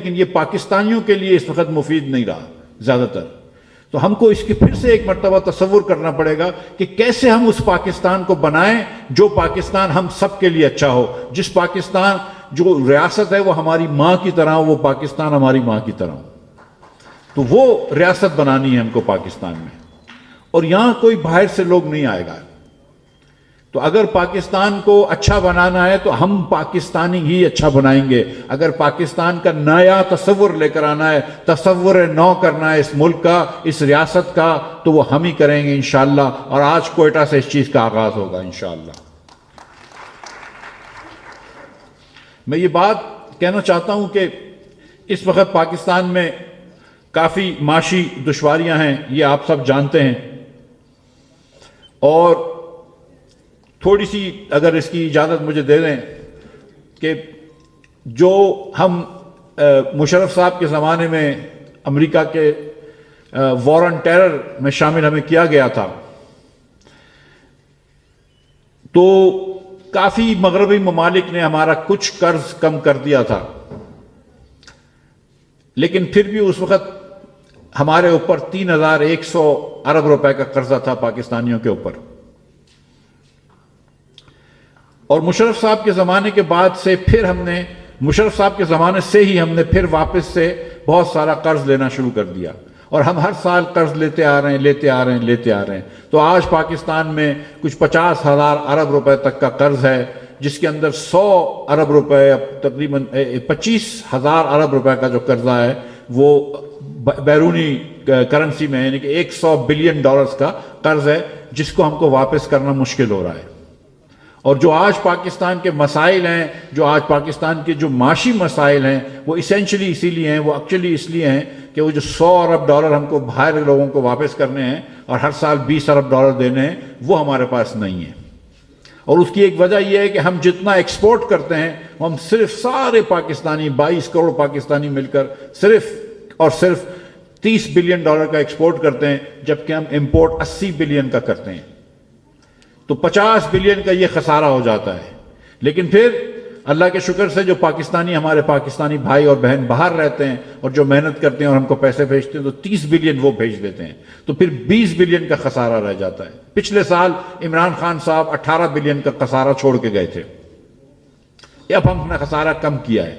لیکن یہ پاکستانیوں کے لیے اس وقت مفید نہیں رہا زیادہ تر. تو ہم کو اس کی پھر سے ایک مرتبہ تصور کرنا پڑے گا کہ کیسے ہم اس پاکستان کو بنائیں جو پاکستان ہم سب کے لیے اچھا ہو. جس پاکستان جو ریاست ہے وہ ہماری ماں کی طرح ہو، وہ پاکستان ہماری ماں کی طرح ہو. تو وہ ریاست بنانی ہے ہم کو پاکستان میں، اور یہاں کوئی باہر سے لوگ نہیں آئے گا. تو اگر پاکستان کو اچھا بنانا ہے تو ہم پاکستانی ہی اچھا بنائیں گے. اگر پاکستان کا نیا تصور لے کر آنا ہے، تصور نو کرنا ہے اس ملک کا، اس ریاست کا، تو وہ ہم ہی کریں گے انشاءاللہ. اور آج کوئٹہ سے اس چیز کا آغاز ہوگا انشاءاللہ. میں یہ بات کہنا چاہتا ہوں کہ اس وقت پاکستان میں کافی معاشی دشواریاں ہیں، یہ آپ سب جانتے ہیں. اور تھوڑی سی اگر اس کی اجازت مجھے دے دیں کہ جو ہم مشرف صاحب کے زمانے میں امریکہ کے وار آن ٹیرر میں شامل ہمیں کیا گیا تھا، تو کافی مغربی ممالک نے ہمارا کچھ قرض کم کر دیا تھا، لیکن پھر بھی اس وقت ہمارے اوپر 3100 ارب روپے کا قرضہ تھا پاکستانیوں کے اوپر. اور مشرف صاحب کے زمانے کے بعد سے پھر ہم نے مشرف صاحب کے زمانے سے ہی ہم نے پھر واپس سے بہت سارا قرض لینا شروع کر دیا، اور ہم ہر سال قرض لیتے آ رہے ہیں. تو آج پاکستان میں کچھ 50,000 ارب روپے تک کا قرض ہے، جس کے اندر 100 ارب روپے، تقریباً 25,000 ارب روپے کا جو قرضہ ہے وہ بیرونی کرنسی میں، یعنی کہ $100 بلین کا قرض ہے، جس کو ہم کو واپس کرنا مشکل ہو رہا ہے. اور جو آج پاکستان کے مسائل ہیں، جو آج پاکستان کے جو معاشی مسائل ہیں، وہ ایسنشلی اسی لیے ہیں، وہ ایکچولی اس لیے ہیں کہ وہ جو $100 ارب ہم کو باہر لوگوں کو واپس کرنے ہیں اور ہر سال $20 ارب دینے ہیں، وہ ہمارے پاس نہیں ہیں. اور اس کی ایک وجہ یہ ہے کہ ہم جتنا ایکسپورٹ کرتے ہیں، ہم صرف سارے پاکستانی 22 کروڑ پاکستانی مل کر صرف اور صرف $30 بلین کا ایکسپورٹ کرتے ہیں، جبکہ ہم امپورٹ 80 بلین کا کرتے ہیں. تو 50 بلین کا یہ خسارہ ہو جاتا ہے. لیکن پھر اللہ کے شکر سے جو ہمارے پاکستانی بھائی اور بہن باہر رہتے ہیں اور جو محنت کرتے ہیں اور ہم کو پیسے بھیجتے ہیں، تو 30 بلین وہ بھیج دیتے ہیں. تو پھر 20 بلین کا خسارہ رہ جاتا ہے. پچھلے سال عمران خان صاحب 18 بلین کا خسارہ چھوڑ کے گئے تھے. اب ہم نے خسارہ کم کیا ہے،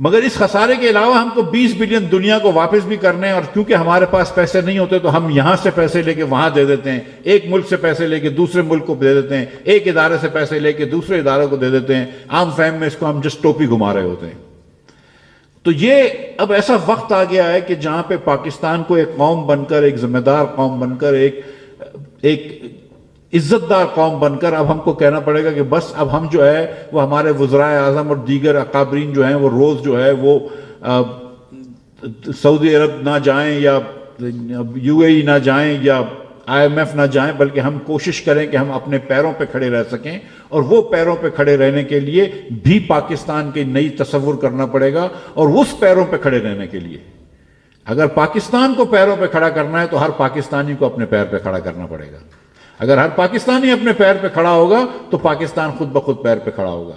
مگر اس خسارے کے علاوہ ہم کو 20 بلین دنیا کو واپس بھی کرنے ہیں. اور کیونکہ ہمارے پاس پیسے نہیں ہوتے تو ہم یہاں سے پیسے لے کے وہاں دے دیتے ہیں، ایک ملک سے پیسے لے کے دوسرے ملک کو دے دیتے ہیں، ایک ادارے سے پیسے لے کے دوسرے ادارے کو دے دیتے ہیں. عام فہم میں اس کو ہم جسٹ ٹوپی گھما رہے ہوتے ہیں. تو یہ اب ایسا وقت آ گیا ہے کہ جہاں پہ پاکستان کو ایک قوم بن کر، ایک ذمہ دار قوم بن کر، ایک عزت دار قوم بن کر اب ہم کو کہنا پڑے گا کہ بس اب ہم جو ہے وہ ہمارے وزرائے اعظم اور دیگر اکابرین جو ہیں وہ روز جو ہے وہ سعودی عرب نہ جائیں یا UAE نہ جائیں یا IMF نہ جائیں، بلکہ ہم کوشش کریں کہ ہم اپنے پیروں پہ کھڑے رہ سکیں. اور وہ پیروں پہ کھڑے رہنے کے لیے بھی پاکستان کی نئی تصور کرنا پڑے گا. اور اس پیروں پہ کھڑے رہنے کے لیے اگر پاکستان کو پیروں پہ کھڑا کرنا ہے تو ہر پاکستانی کو اپنے پیر پہ کھڑا کرنا پڑے گا. اگر ہر پاکستانی اپنے پیر پہ کھڑا ہوگا تو پاکستان خود بخود پیر پہ کھڑا ہوگا.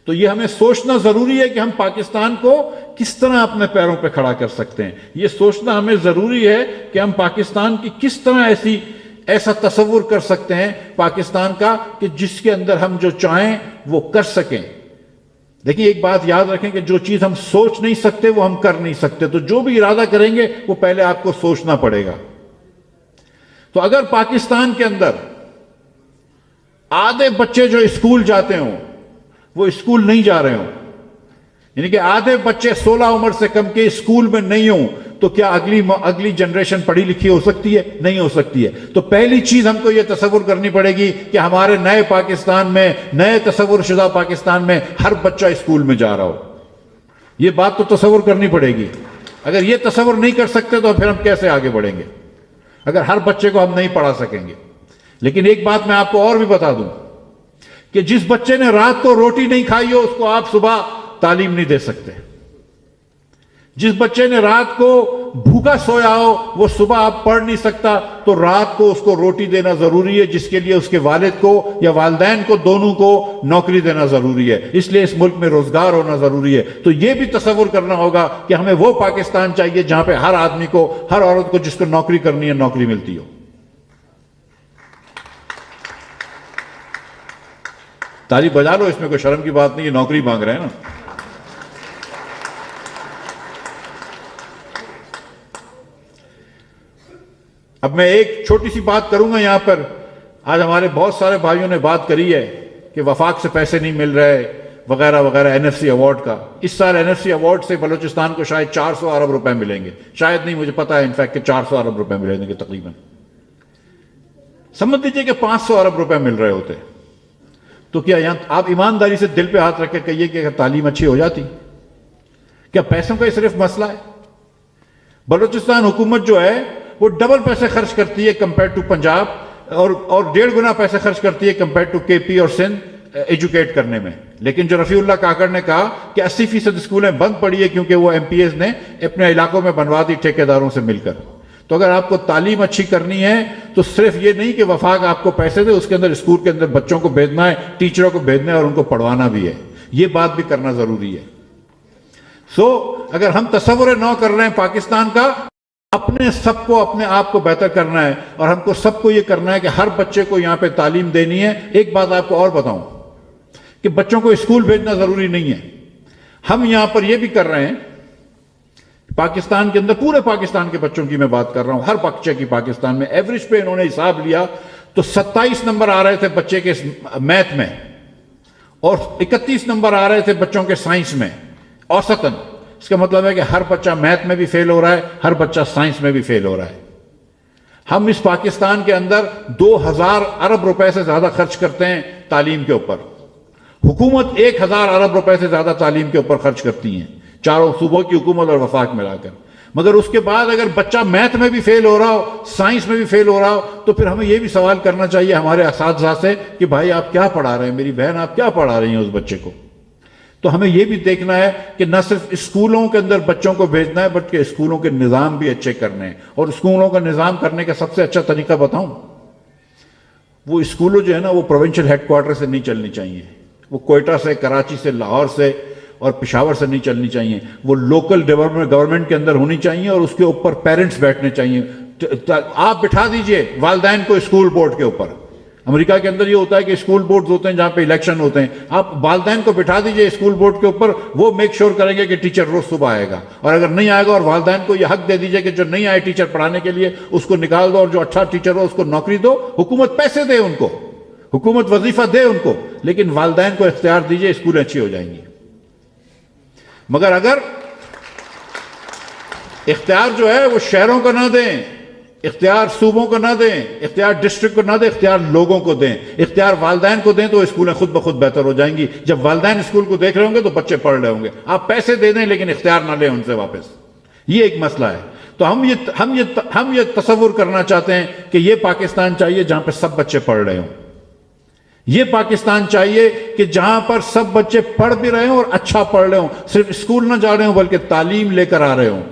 تو یہ ہمیں سوچنا ضروری ہے کہ ہم پاکستان کو کس طرح اپنے پیروں پہ کھڑا کر سکتے ہیں. یہ سوچنا ہمیں ضروری ہے کہ ہم پاکستان کی کس طرح ایسا تصور کر سکتے ہیں پاکستان کا کہ جس کے اندر ہم جو چاہیں وہ کر سکیں. دیکھیں ایک بات یاد رکھیں کہ جو چیز ہم سوچ نہیں سکتے وہ ہم کر نہیں سکتے. تو جو بھی ارادہ کریں گے وہ پہلے آپ کو سوچنا پڑے گا. تو اگر پاکستان کے اندر آدھے بچے جو اسکول جاتے ہوں وہ اسکول نہیں جا رہے ہوں، یعنی کہ آدھے بچے 16 عمر سے کم کے اسکول میں نہیں ہوں، تو کیا اگلی جنریشن پڑھی لکھی ہو سکتی ہے؟ نہیں ہو سکتی ہے. تو پہلی چیز ہم کو یہ تصور کرنی پڑے گی کہ ہمارے نئے پاکستان میں، نئے تصور شدہ پاکستان میں ہر بچہ اسکول میں جا رہا ہو. یہ بات تو تصور کرنی پڑے گی. اگر یہ تصور نہیں کر سکتے تو پھر ہم کیسے آگے بڑھیں گے اگر ہر بچے کو ہم نہیں پڑھا سکیں گے. لیکن ایک بات میں آپ کو اور بھی بتا دوں کہ جس بچے نے رات کو روٹی نہیں کھائی ہو اس کو آپ صبح تعلیم نہیں دے سکتے. جس بچے نے رات کو بھوکا سویا ہو وہ صبح آپ پڑھ نہیں سکتا تو رات کو اس کو روٹی دینا ضروری ہے، جس کے لیے اس کے والد کو یا والدین کو دونوں کو نوکری دینا ضروری ہے، اس لیے اس ملک میں روزگار ہونا ضروری ہے۔ تو یہ بھی تصور کرنا ہوگا کہ ہمیں وہ پاکستان چاہیے جہاں پہ ہر آدمی کو، ہر عورت کو جس کو نوکری کرنی ہے نوکری ملتی ہو۔ تالی بجا لو، اس میں کوئی شرم کی بات نہیں ہے، نوکری مانگ رہے ہیں نا۔ اب میں ایک چھوٹی سی بات کروں گا یہاں پر۔ آج ہمارے بہت سارے بھائیوں نے بات کری ہے کہ وفاق سے پیسے نہیں مل رہے وغیرہ وغیرہ، این ایف سی ایوارڈ کا۔ اس سال این ایف سی ایوارڈ سے بلوچستان کو شاید 400 ارب روپے ملیں گے، شاید نہیں، مجھے پتا ہے انفیکٹ کہ 400 ارب روپے ملیں گے تقریباً۔ سمجھ لیجیے کہ 500 ارب روپے مل رہے ہوتے تو کیا یہاں آپ ایمانداری سے دل پہ ہاتھ رکھ کے کہیے کہ اگر تعلیم اچھی ہو جاتی؟ کیا پیسوں کا ہی صرف مسئلہ ہے؟ بلوچستان حکومت جو ہے وہ ڈبل پیسے خرچ کرتی ہے کمپیئر ٹو پنجاب، اور 1.5 گنا پیسے خرچ کرتی ہے کمپیئر ٹو کے پی اور سندھ ایجوکیٹ کرنے میں۔ لیکن جو رفیع اللہ کاکڑ نے کہا کہ 80% اسکولیں بند پڑی ہے کیونکہ وہ ایم پی ایز نے اپنے علاقوں میں بنوا دی ٹھیکیداروں سے مل کر۔ تو اگر آپ کو تعلیم اچھی کرنی ہے تو صرف یہ نہیں کہ وفاق آپ کو پیسے دے، اس کے اندر اسکول کے اندر بچوں کو بھیجنا ہے، ٹیچروں کو بھیجنا ہے اور ان کو پڑھوانا بھی ہے، یہ بات بھی کرنا ضروری ہے۔ اگر ہم تصور نو کر رہے ہیں پاکستان کا، اپنے سب کو، اپنے آپ کو بہتر کرنا ہے، اور ہم کو سب کو یہ کرنا ہے کہ ہر بچے کو یہاں پہ تعلیم دینی ہے۔ ایک بات آپ کو اور بتاؤں کہ بچوں کو اسکول بھیجنا ضروری نہیں ہے، ہم یہاں پر یہ بھی کر رہے ہیں پاکستان کے اندر، پورے پاکستان کے بچوں کی میں بات کر رہا ہوں، ہر بچے کی پاکستان میں ایوریج پہ انہوں نے حساب لیا تو 27 نمبر آ رہے تھے بچے کے میتھ میں، اور 31 نمبر آ رہے تھے بچوں کے سائنس میں اوسطاً۔ اس کا مطلب ہے کہ ہر بچہ میتھ میں بھی فیل ہو رہا ہے، ہر بچہ سائنس میں بھی فیل ہو رہا ہے۔ ہم اس پاکستان کے اندر 2000 ارب روپے سے زیادہ خرچ کرتے ہیں تعلیم کے اوپر، حکومت 1000 ارب روپے سے زیادہ تعلیم کے اوپر خرچ کرتی ہیں، چاروں صوبوں کی حکومت اور وفاق ملا کر۔ مگر اس کے بعد اگر بچہ میتھ میں بھی فیل ہو رہا ہو، سائنس میں بھی فیل ہو رہا ہو، تو پھر ہمیں یہ بھی سوال کرنا چاہیے ہمارے اساتذہ سے کہ بھائی آپ کیا پڑھا رہے ہیں، میری بہن آپ کیا پڑھا رہی ہیں اس بچے کو۔ تو ہمیں یہ بھی دیکھنا ہے کہ نہ صرف اسکولوں کے اندر بچوں کو بھیجنا ہے بلکہ اسکولوں کے نظام بھی اچھے کرنے ہیں۔ اور اسکولوں کا نظام کرنے کا سب سے اچھا طریقہ بتاؤں، وہ اسکولوں جو ہے نا وہ پروونشل ہیڈ کوارٹر سے نہیں چلنی چاہیے، وہ کوئٹہ سے، کراچی سے، لاہور سے اور پشاور سے نہیں چلنی چاہیے، وہ لوکل گورنمنٹ کے اندر ہونی چاہیے، اور اس کے اوپر پیرنٹس بیٹھنے چاہیے۔ آپ بٹھا دیجئے والدین کو اسکول بورڈ کے اوپر۔ امریکہ کے اندر یہ ہوتا ہے کہ اسکول بورڈز ہوتے ہیں جہاں پہ الیکشن ہوتے ہیں، آپ والدین کو بٹھا دیجئے اسکول بورڈ کے اوپر، وہ میک شور کریں گے کہ ٹیچر روز صبح آئے گا، اور اگر نہیں آئے گا اور والدین کو یہ حق دے دیجئے کہ جو نہیں آئے ٹیچر پڑھانے کے لیے اس کو نکال دو، اور جو اچھا ٹیچر ہو اس کو نوکری دو، حکومت پیسے دے ان کو، حکومت وظیفہ دے ان کو، لیکن والدین کو اختیار دیجئے، اسکولیں اچھی ہو جائیں گی۔ مگر اگر اختیار جو ہے وہ شہروں کو نہ دیں، اختیار صوبوں کو نہ دیں، اختیار ڈسٹرکٹ کو نہ دیں، اختیار لوگوں کو دیں، اختیار والدین کو دیں، تو اسکولیں خود بخود بہتر ہو جائیں گی۔ جب والدین اسکول کو دیکھ رہے ہوں گے تو بچے پڑھ رہے ہوں گے۔ آپ پیسے دے دیں لیکن اختیار نہ لیں ان سے واپس، یہ ایک مسئلہ ہے۔ تو ہم یہ تصور کرنا چاہتے ہیں کہ یہ پاکستان چاہیے جہاں پہ سب بچے پڑھ رہے ہوں، یہ پاکستان چاہیے کہ جہاں پر سب بچے پڑھ بھی رہے ہوں اور اچھا پڑھ رہے ہوں، صرف اسکول نہ جا رہے ہوں بلکہ تعلیم لے کر آ رہے ہوں۔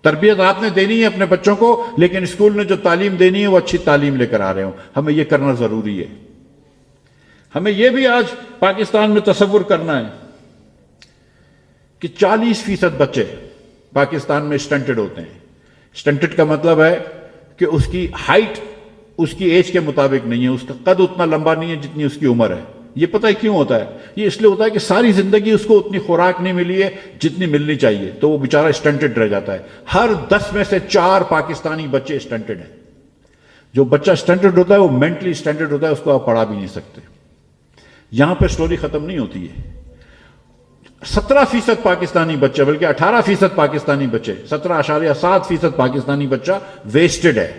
تربیت آپ نے دینی ہے اپنے بچوں کو، لیکن اسکول نے جو تعلیم دینی ہے وہ اچھی تعلیم لے کر آ رہے ہوں۔ ہمیں یہ کرنا ضروری ہے۔ ہمیں یہ بھی آج پاکستان میں تصور کرنا ہے کہ 40% بچے پاکستان میں اسٹنٹڈ ہوتے ہیں۔ اسٹنٹڈ کا مطلب ہے کہ اس کی ہائٹ اس کی ایج کے مطابق نہیں ہے، اس کا قد اتنا لمبا نہیں ہے جتنی اس کی عمر ہے۔ یہ پتہ ہے کیوں ہوتا ہے؟ یہ اس لیے ہوتا ہے کہ ساری زندگی اس کو اتنی خوراک نہیں ملی ہے جتنی ملنی چاہیے، تو وہ بیچارہ اسٹنٹڈ رہ جاتا ہے۔ ہر 10 میں سے 4 پاکستانی بچے اسٹنٹڈ ہیں۔ جو بچہ اسٹنٹڈ ہوتا ہے وہ مینٹلی اسٹنٹڈ ہوتا ہے، اس کو آپ پڑھا بھی نہیں سکتے۔ یہاں پہ سٹوری ختم نہیں ہوتی ہے۔ 17% پاکستانی بچے، بلکہ 18% پاکستانی بچے، 17.7% پاکستانی بچہ ویسٹڈ ہے۔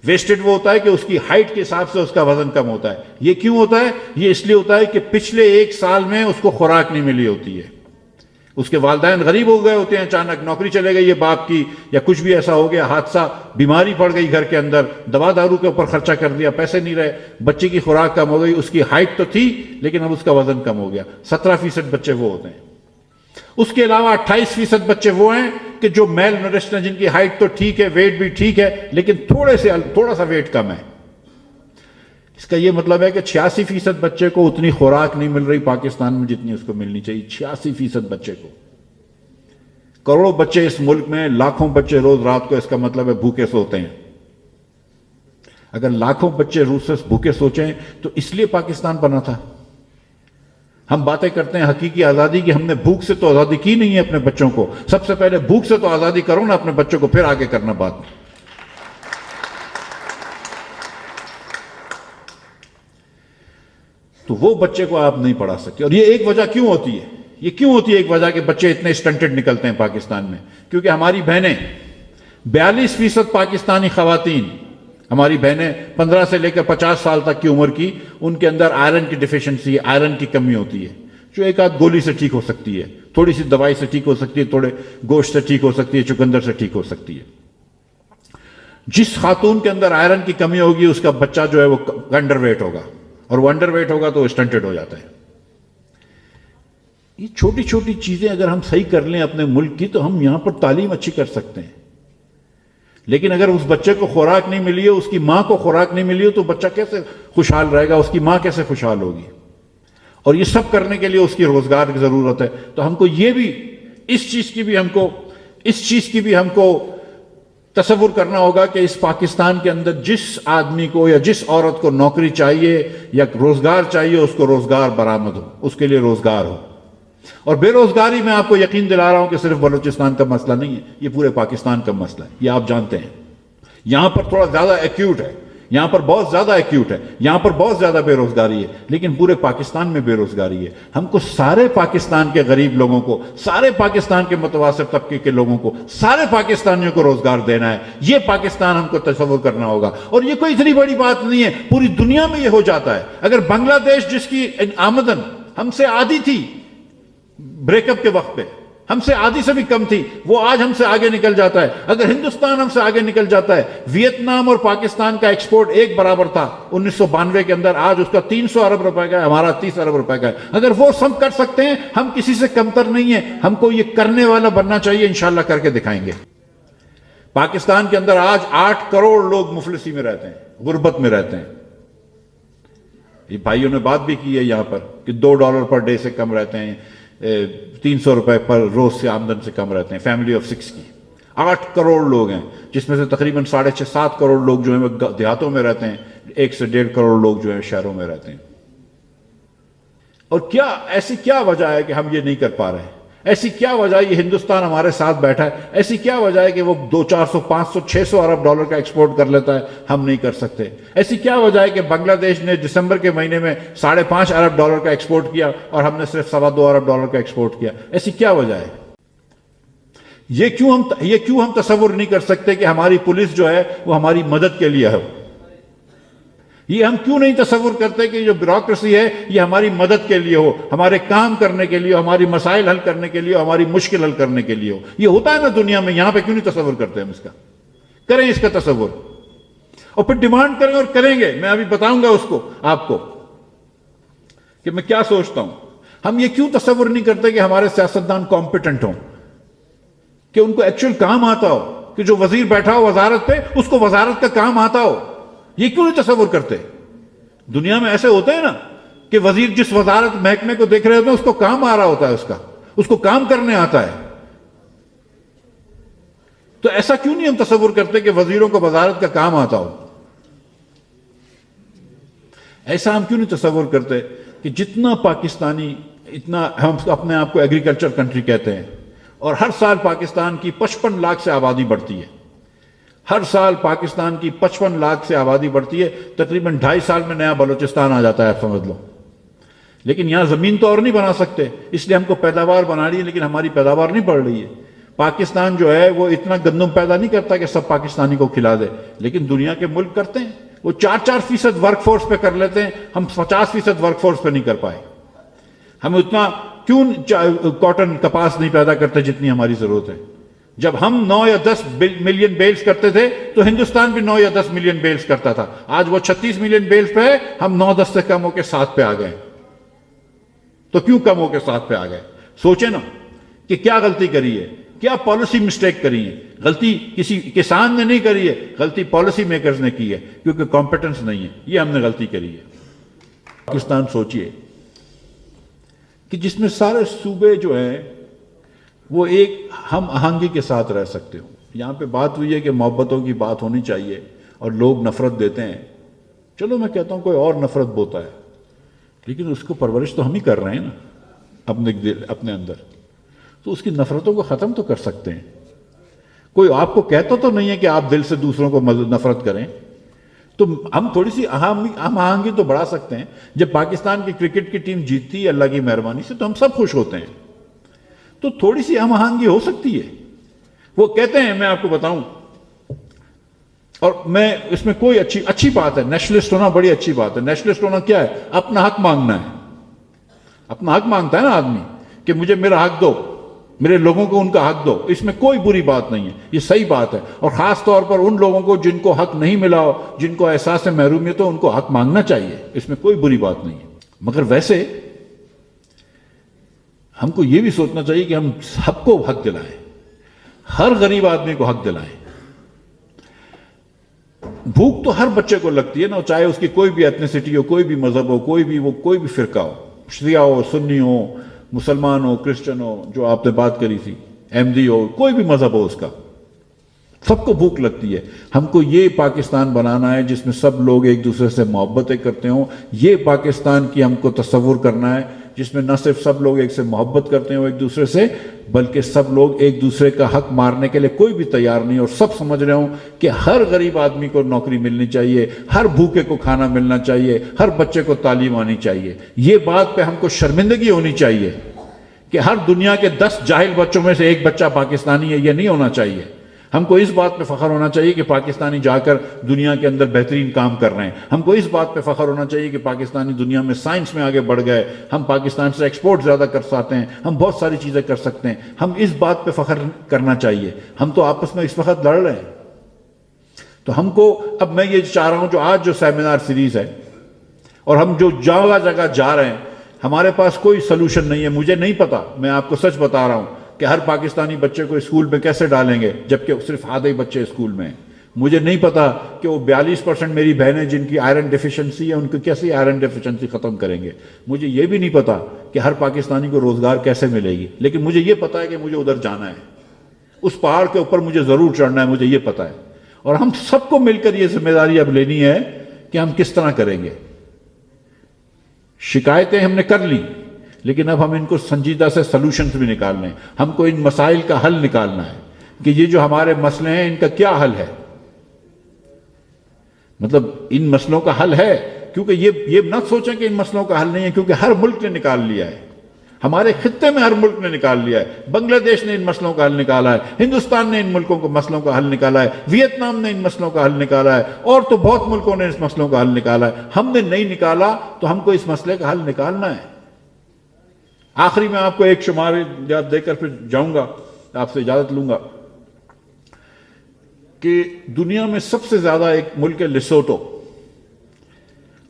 ویسٹڈ وہ ہوتا ہے کہ اس کی ہائٹ کے حساب سے اس کا وزن کم ہوتا ہے۔ یہ کیوں ہوتا ہے؟ یہ اس لیے ہوتا ہے کہ پچھلے 1 سال میں اس کو خوراک نہیں ملی ہوتی ہے، اس کے والدین غریب ہو گئے ہوتے ہیں، اچانک نوکری چلے گئی ہے باپ کی، یا کچھ بھی ایسا ہو گیا، حادثہ، بیماری پڑ گئی گھر کے اندر، دوا دارو کے اوپر خرچہ کر دیا، پیسے نہیں رہے، بچے کی خوراک کم ہو گئی، اس کی ہائٹ تو تھی لیکن اب اس کا وزن کم ہو گیا۔ 17% بچے وہ ہوتے ہیں۔ اس کے علاوہ 28% بچے وہ ہیں کہ جو میل نرشڈ ہیں، جن کی ہائٹ تو ٹھیک ہے، ویٹ بھی ٹھیک ہے، لیکن تھوڑا سا ویٹ کم ہے۔ اس کا یہ مطلب ہے کہ 86% بچے کو اتنی خوراک نہیں مل رہی پاکستان میں جتنی اس کو ملنی چاہیے۔ 86% بچے کو، کروڑوں بچے اس ملک میں، لاکھوں بچے روز رات کو، اس کا مطلب ہے بھوکے سوتے ہیں۔ اگر لاکھوں بچے روز سے بھوکے سوچیں تو اس لیے پاکستان بنا تھا۔ ہم باتیں کرتے ہیں حقیقی آزادی کی، ہم نے بھوک سے تو آزادی کی نہیں ہے اپنے بچوں کو۔ سب سے پہلے بھوک سے تو آزادی کرو نا اپنے بچوں کو، پھر آگے کرنا بات۔ تو وہ بچے کو آپ نہیں پڑھا سکتے۔ اور یہ ایک وجہ کیوں ہوتی ہے؟ یہ کیوں ہوتی ہے ایک وجہ کہ بچے اتنے سٹنٹڈ نکلتے ہیں پاکستان میں؟ کیونکہ ہماری بہنیں، 42% پاکستانی خواتین، ہماری بہنیں 15 سے لے کر 50 سال تک کی عمر کی، ان کے اندر آئرن کی ڈیفیشنسی، آئرن کی کمی ہوتی ہے، جو ایک آدھ گولی سے ٹھیک ہو سکتی ہے، تھوڑی سی دوائی سے ٹھیک ہو سکتی ہے، تھوڑے گوشت سے ٹھیک ہو سکتی ہے، چقندر سے ٹھیک ہو سکتی ہے۔ جس خاتون کے اندر آئرن کی کمی ہوگی اس کا بچہ جو ہے وہ انڈر ویٹ ہوگا، اور وہ انڈر ویٹ ہوگا تو وہ سٹنٹڈ ہو جاتا ہے۔ یہ چھوٹی چھوٹی چیزیں اگر ہم صحیح کر لیں اپنے ملک کی تو ہم یہاں پر تعلیم اچھی کر سکتے ہیں۔ لیکن اگر اس بچے کو خوراک نہیں ملی ہو، اس کی ماں کو خوراک نہیں ملی ہو، تو بچہ کیسے خوشحال رہے گا؟ اس کی ماں کیسے خوشحال ہوگی؟ اور یہ سب کرنے کے لیے اس کی روزگار کی ضرورت ہے۔ تو ہم کو یہ بھی، اس چیز کی بھی ہم کو تصور کرنا ہوگا کہ اس پاکستان کے اندر جس آدمی کو یا جس عورت کو نوکری چاہیے یا روزگار چاہیے، اس کو روزگار برآمد ہو، اس کے لیے روزگار ہو۔ اور بے روزگاری میں آپ کو یقین دلا رہا ہوں کہ صرف بلوچستان کا مسئلہ نہیں ہے، یہ پورے پاکستان کا مسئلہ ہے، یہ آپ جانتے ہیں۔ یہاں پر تھوڑا زیادہ ایکیوٹ ہے، یہاں پر بہت زیادہ ایکیوٹ ہے، یہاں پر بہت زیادہ بے روزگاری ہے، لیکن پورے پاکستان میں بے روزگاری ہے۔ ہم کو سارے پاکستان کے غریب لوگوں کو، سارے پاکستان کے متوسط طبقے کے لوگوں کو، سارے پاکستانیوں کو روزگار دینا ہے۔ یہ پاکستان ہم کو تصور کرنا ہوگا، اور یہ کوئی اتنی بڑی بات نہیں ہے، پوری دنیا میں یہ ہو جاتا ہے۔ اگر بنگلہ دیش، جس کی آمدن ہم سے آدھی تھی بریک اپ کے وقت پہ، ہم سے آدھی سے بھی کم تھی، وہ آج ہم سے آگے نکل جاتا ہے۔ اگر ہندوستان ہم سے آگے نکل جاتا ہے، ویتنام اور پاکستان کا ایکسپورٹ ایک برابر تھا 1992 کے اندر، آج اس کا 300 ارب روپے کا ہے، ہمارا 30 ارب روپے کا ہے۔ اگر وہ سب کر سکتے ہیں، ہم کسی سے کمتر نہیں ہیں۔ ہم کو یہ کرنے والا بننا چاہیے، انشاءاللہ کر کے دکھائیں گے۔ پاکستان کے اندر آج 8 کروڑ لوگ مفلسی میں رہتے ہیں، غربت میں رہتے ہیں۔ یہ بھائیوں نے بات بھی کی ہے یہاں پر کہ $2 پر ڈے سے کم رہتے ہیں، 300 روپے پر روز سے آمدن سے کم رہتے ہیں، فیملی آف 6 کی 8 کروڑ لوگ ہیں، جس میں سے تقریباً 6.5-7 کروڑ لوگ جو ہیں وہ دیہاتوں میں رہتے ہیں، 1 سے 1.5 کروڑ لوگ جو ہیں شہروں میں رہتے ہیں۔ اور ایسی کیا وجہ ہے کہ ہم یہ نہیں کر پا رہے ہیں؟ ایسی کیا وجہ ہے؟ یہ ہندوستان ہمارے ساتھ بیٹھا ہے، ایسی کیا وجہ ہے کہ وہ 200, 400, 500, 600 ارب ڈالر کا ایکسپورٹ کر لیتا ہے، ہم نہیں کر سکتے؟ ایسی کیا وجہ ہے کہ بنگلہ دیش نے دسمبر کے مہینے میں 5.5 ارب ڈالر کا ایکسپورٹ کیا اور ہم نے صرف 2.25 ارب ڈالر کا ایکسپورٹ کیا؟ ایسی کیا وجہ ہے؟ یہ کیوں ہم تصور نہیں کر سکتے کہ ہماری پولیس جو ہے وہ ہماری مدد کے لیے ہو؟ یہ ہم کیوں نہیں تصور کرتے کہ جو بیوروکریسی ہے یہ ہماری مدد کے لیے ہو، ہمارے کام کرنے کے لیے ہو، ہماری مسائل حل کرنے کے لیے ہو، ہماری مشکل حل کرنے کے لیے ہو؟ یہ ہوتا ہے نا دنیا میں، یہاں پہ کیوں نہیں تصور کرتے ہم اس کا؟ کریں اس کا تصور، اور پھر ڈیمانڈ کریں اور کریں گے۔ میں ابھی بتاؤں گا اس کو آپ کو کہ میں کیا سوچتا ہوں۔ ہم یہ کیوں تصور نہیں کرتے کہ ہمارے سیاستدان کمپیٹنٹ ہوں، کہ ان کو ایکچوئل کام آتا ہو، کہ جو وزیر بیٹھا ہو وزارت پہ اس کو وزارت کا کام آتا ہو؟ یہ کیوں نہیں تصور کرتے؟ دنیا میں ایسے ہوتے ہیں نا کہ وزیر جس وزارت محکمے کو دیکھ رہے ہوتے ہیں اس کو کام آ رہا ہوتا ہے، اس کو کام کرنے آتا ہے۔ تو ایسا کیوں نہیں ہم تصور کرتے کہ وزیروں کو وزارت کا کام آتا ہو؟ ایسا ہم کیوں نہیں تصور کرتے کہ جتنا پاکستانی، اتنا ہم اپنے آپ کو ایگریکلچر کنٹری کہتے ہیں، اور ہر سال پاکستان کی 55 لاکھ سے آبادی بڑھتی ہے، ہر سال پاکستان کی 55 لاکھ سے آبادی بڑھتی ہے، تقریباً 2.5 سال میں نیا بلوچستان آ جاتا ہے، آپ سمجھ لو۔ لیکن یہاں زمین تو اور نہیں بنا سکتے، اس لیے ہم کو پیداوار بنانی ہے، لیکن ہماری پیداوار نہیں بڑھ رہی ہے۔ پاکستان جو ہے وہ اتنا گندم پیدا نہیں کرتا کہ سب پاکستانی کو کھلا دے، لیکن دنیا کے ملک کرتے ہیں، وہ 4% ورک فورس پہ کر لیتے ہیں، ہم 50% ورک فورس پہ نہیں کر پائے۔ ہم اتنا کیوں کاٹن، کپاس نہیں پیدا کرتے جتنی ہماری ضرورت ہے؟ جب ہم 9 یا 10 ملین بیلز کرتے تھے تو ہندوستان بھی 9 یا 10 ملین بیلز کرتا تھا، آج وہ 36 ملین بیلز پہ ہے، ہم 9-10 سے کم ہو کے 7 پہ آ گئے۔ تو کیوں کم ہو کے 7 پہ آ گئے؟ سوچیں نا کہ کیا غلطی کری ہے، کیا پالیسی مسٹیک کری ہے. غلطی کسی کسان نے نہیں کری ہے، غلطی پالیسی میکرز نے کی ہے، کیونکہ کمپیٹنس نہیں ہے. یہ ہم نے غلطی کری ہے. پاکستان سوچئے کہ جس میں سارے صوبے جو ہیں وہ ایک ہم آہنگی کے ساتھ رہ سکتے ہوں. یہاں پہ بات ہوئی ہے کہ محبتوں کی بات ہونی چاہیے اور لوگ نفرت دیتے ہیں. چلو میں کہتا ہوں کوئی اور نفرت بوتا ہے، لیکن اس کو پرورش تو ہم ہی کر رہے ہیں نا اپنے اندر. تو اس کی نفرتوں کو ختم تو کر سکتے ہیں. کوئی آپ کو کہتا تو نہیں ہے کہ آپ دل سے دوسروں کو نفرت کریں. تو ہم تھوڑی سی ہم آہنگی تو بڑھا سکتے ہیں. جب پاکستان کی کرکٹ کی ٹیم جیتتی ہے اللہ کی مہربانی سے تو ہم سب خوش ہوتے ہیں. تو تھوڑی سی ہم آہنگی ہو سکتی ہے. وہ کہتے ہیں، میں آپ کو بتاؤں، اور میں اس میں کوئی اچھی بات ہے، نیشنلسٹ ہونا بڑی اچھی بات ہے. نیشنلسٹ ہونا کیا ہے؟ اپنا حق مانگنا ہے. اپنا حق مانگتا ہے نا آدمی کہ مجھے میرا حق دو، میرے لوگوں کو ان کا حق دو. اس میں کوئی بری بات نہیں ہے، یہ صحیح بات ہے. اور خاص طور پر ان لوگوں کو جن کو حق نہیں ملا ہو، جن کو احساس محرومیت ہو، ان کو حق مانگنا چاہیے. اس میں کوئی بری بات نہیں ہے. مگر ویسے ہم کو یہ بھی سوچنا چاہیے کہ ہم سب کو حق دلائیں، ہر غریب آدمی کو حق دلائیں. بھوک تو ہر بچے کو لگتی ہے نا، چاہے اس کی کوئی بھی ایتھنیسٹی ہو، کوئی بھی مذہب ہو، کوئی بھی فرقہ ہو، شیعہ ہو، سنی ہو، مسلمان ہو، کرسچن ہو، جو آپ نے بات کری تھی، احمدی ہو، کوئی بھی مذہب ہو اس کا، سب کو بھوک لگتی ہے. ہم کو یہ پاکستان بنانا ہے جس میں سب لوگ ایک دوسرے سے محبتیں کرتے ہوں. یہ پاکستان کی ہم کو تصور کرنا ہے جس میں نہ صرف سب لوگ ایک سے محبت کرتے ہوں ایک دوسرے سے، بلکہ سب لوگ ایک دوسرے کا حق مارنے کے لیے کوئی بھی تیار نہیں، اور سب سمجھ رہے ہوں کہ ہر غریب آدمی کو نوکری ملنی چاہیے، ہر بھوکے کو کھانا ملنا چاہیے، ہر بچے کو تعلیم آنی چاہیے. یہ بات پہ ہم کو شرمندگی ہونی چاہیے کہ ہر دنیا کے 10 جاہل بچوں میں سے ایک بچہ پاکستانی ہے. یہ نہیں ہونا چاہیے. ہم کو اس بات پہ فخر ہونا چاہیے کہ پاکستانی جا کر دنیا کے اندر بہترین کام کر رہے ہیں. ہم کو اس بات پہ فخر ہونا چاہیے کہ پاکستانی دنیا میں سائنس میں آگے بڑھ گئے. ہم پاکستان سے ایکسپورٹ زیادہ کر سکتے ہیں، ہم بہت ساری چیزیں کر سکتے ہیں. ہم اس بات پہ فخر کرنا چاہیے. ہم تو آپس میں اس وقت لڑ رہے ہیں. تو ہم کو اب میں یہ چاہ رہا ہوں جو سیمینار سیریز ہے اور ہم جو جگہ جگہ جا رہے ہیں، ہمارے پاس کوئی سلوشن نہیں ہے. مجھے نہیں پتا، میں آپ کو سچ بتا رہا ہوں کہ ہر پاکستانی بچے کو اسکول میں کیسے ڈالیں گے جبکہ صرف آدھے بچے اسکول میں ہیں. مجھے نہیں پتا کہ وہ 42% میری بہنیں جن کی آئرن ڈیفیشنسی ہے ان کو کیسے آئرن ڈیفیشنسی ختم کریں گے. مجھے یہ بھی نہیں پتا کہ ہر پاکستانی کو روزگار کیسے ملے گی. لیکن مجھے یہ پتا ہے کہ مجھے ادھر جانا ہے، اس پہاڑ کے اوپر مجھے ضرور چڑھنا ہے. مجھے یہ پتا ہے، اور ہم سب کو مل کر یہ ذمہ داری اب لینی ہے کہ ہم کس طرح کریں گے. شکایتیں ہم نے کر لی، لیکن اب ہم ان کو سنجیدہ سے سلوشنز بھی نکالنے ہیں. ہم کو ان مسائل کا حل نکالنا ہے کہ یہ جو ہمارے مسئلے ہیں ان کا کیا حل ہے. مطلب ان مسئلوں کا حل ہے، کیونکہ یہ نہ سوچیں کہ ان مسئلوں کا حل نہیں ہے، کیونکہ ہر ملک نے نکال لیا ہے. ہمارے خطے میں ہر ملک نے نکال لیا ہے. بنگلہ دیش نے ان مسئلوں کا حل نکالا ہے، ہندوستان نے ان ملکوں کو مسئلوں کا حل نکالا ہے، ویتنام نے ان مسئلوں کا حل نکالا ہے، اور تو بہت ملکوں نے اس مسئلوں کا حل نکالا ہے. ہم نے نہیں نکالا تو ہم کو اس مسئلے کا حل نکالنا ہے. آخری میں آپ کو ایک شمار یاد دے کر پھر جاؤں گا، آپ سے اجازت لوں گا، کہ دنیا میں سب سے زیادہ ایک ملک ہے لیسوٹو،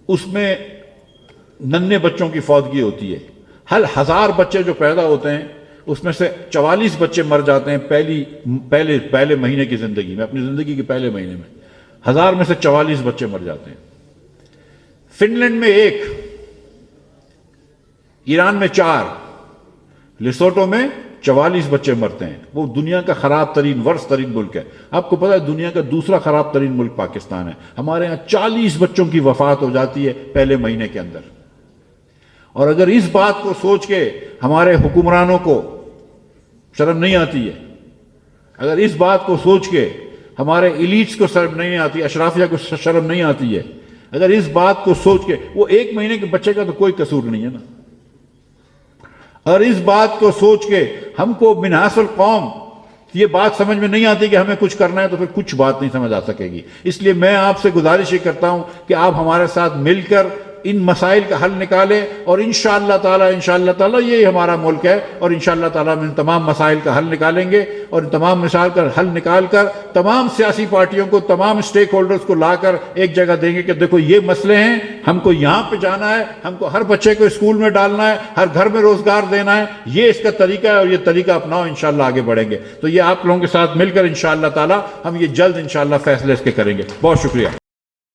اس میں ننھے بچوں کی فوتگی ہوتی ہے. ہر 1000 بچے جو پیدا ہوتے ہیں اس میں سے 44 بچے مر جاتے ہیں پہلے مہینے کی زندگی میں، اپنی زندگی کے پہلے مہینے میں 1000 میں سے 44 بچے مر جاتے ہیں. فن لینڈ میں 1، ایران میں 4، لیسوٹو میں 44 بچے مرتے ہیں. وہ دنیا کا خراب ترین ورس ترین ملک ہے. آپ کو پتا ہے دنیا کا دوسرا خراب ترین ملک پاکستان ہے. ہمارے ہاں 40 بچوں کی وفات ہو جاتی ہے پہلے مہینے کے اندر. اور اگر اس بات کو سوچ کے ہمارے حکمرانوں کو شرم نہیں آتی ہے، اگر اس بات کو سوچ کے ہمارے ایلیٹس کو شرم نہیں آتی، اشرافیہ کو شرم نہیں آتی ہے، اگر اس بات کو سوچ کے، وہ 1 مہینے کے بچے کا تو کوئی قصور نہیں ہے نا، اور اس بات کو سوچ کے ہم کو منحاس القوم یہ بات سمجھ میں نہیں آتی کہ ہمیں کچھ کرنا ہے، تو پھر کچھ بات نہیں سمجھ آ سکے گی. اس لیے میں آپ سے گزارش یہ کرتا ہوں کہ آپ ہمارے ساتھ مل کر ان مسائل کا حل نکالیں، اور انشاءاللہ تعالی یہ ہمارا ملک ہے، اور انشاءاللہ تعالی ہم ان تمام مسائل کا حل نکالیں گے، اور ان تمام مسائل کا حل نکال کر تمام سیاسی پارٹیوں کو، تمام سٹیک ہولڈرز کو لا کر ایک جگہ دیں گے کہ دیکھو یہ مسئلے ہیں، ہم کو یہاں پہ جانا ہے، ہم کو ہر بچے کو اسکول میں ڈالنا ہے، ہر گھر میں روزگار دینا ہے، یہ اس کا طریقہ ہے، اور یہ طریقہ اپناؤ، انشاءاللہ آگے بڑھیں گے۔ تو یہ آپ لوگوں کے ساتھ مل کر انشاءاللہ تعالی ہم یہ جلد انشاءاللہ فیصلے اس کے کریں گے۔ بہت شکریہ۔